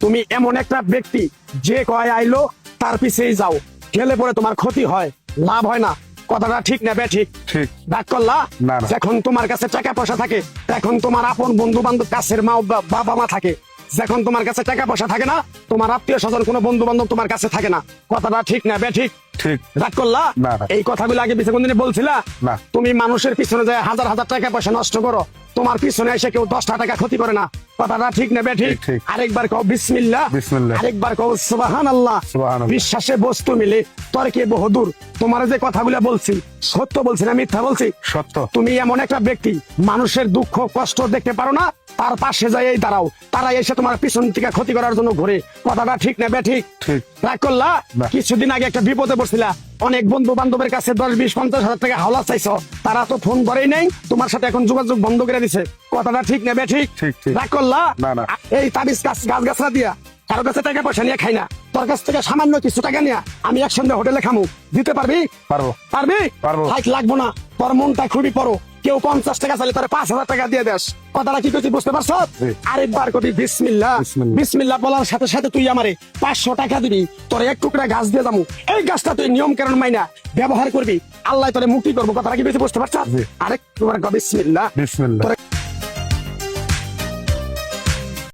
তুমি এমন একটা ব্যক্তি যে কয় আইলো তার পিছেই যাও, গেলে পরে তোমার ক্ষতি হয়, লাভ হয় না। কথাটা ঠিক না ঠিক? ঠিক। ডাক করলা না, না। যখন তোমার কাছে টাকা পয়সা থাকে, এখন তোমার আপন বন্ধু বান্ধব, কাছের মা বাবা মা থাকে। যখন তোমার কাছে টাকা পয়সা থাকে না, তোমার আত্মীয় স্বজন কোনো বন্ধু বান্ধব তোমার কাছে থাকে না। কথাটা ঠিক না ঠিক? ঠিক। রাগ করলা? না, না। এই কথাগুলো আগে পিছনে কোনদিন বলছিলা? না। তুমি মানুষের পিছনে যায় হাজার হাজার টাকা পয়সা নষ্ট করো, তোমার পিছনে এসে কেউ 10টা টাকা ক্ষতি করে না। কথাটা ঠিক না ঠিক? ঠিক। আরেকবার কও বিসমিল্লাহ, বিসমিল্লাহ। আরেকবার কও সুবহানাল্লাহ। সুবহানাল্লাহ। বিশ্বাসে বস্তু মিলে তর্কে বহুদূর। তোমার যে কথাগুলো বলছি সত্য বলছি না মিথ্যা বলছি? সত্য। তুমি এমন একটা ব্যক্তি, মানুষের দুঃখ কষ্ট দেখতে পারো না, তার পাশে যাই দাঁড়াও, তারা এসে তোমার পিছন থেকে ক্ষতি করার জন্য ঘুরে। কথাটা ঠিক না ঠিক? ঠিক। রাগ করলা? না। কিছুদিন আগে একটা বিপদে পড়ছিলা, অনেক বন্ধু বান্ধবের কাছে 10, 20, 50 হাজার টাকা হাওলা চাইছো, তারা তো ফোন ধরেই নেই, তোমার সাথে এখন যোগাযোগ বন্ধ করে দিছে। কথাটা ঠিক না ঠিক? ঠিক, ঠিক। রাগ করলা? না, না। এই তাবিজ গাছ গাছরা দিয়া কারো কাছে টাকা পয়সা নিয়ে খাই না, তোর কাছ থেকে সামান্য কিছু টাকা নিয়ে আমি একসঙ্গে হোটেলে খামু, দিতে পারবি? পারবো। পারবি? পারবো। হাইট লাগবো না, তোর মনটা খুবই বড়। কেউ 50 টাকা চাইলে তোর 5,000 টাকা দিয়ে দেস। কথাটা কি করছি বুঝতে পারছ? জি। আরেকবার কবি বিসমিল্লাহ। বিসমিল্লাহ। বিসমিল্লাহ বলার সাথে সাথে তুই আমারে 500 টাকা দিবি, তোর এক টুকরা গাছ দিয়ে যাবো। এই গাছটা তুই নিয়ম কানুন মাইনা ব্যবহার করবি, আল্লাহ তোরে মুক্তি করবো। কথাটা কি করছি বুঝতে পারছ? জি। আরেকবার কবি বিসমিল্লাহ। বিসমিল্লাহ। তোরে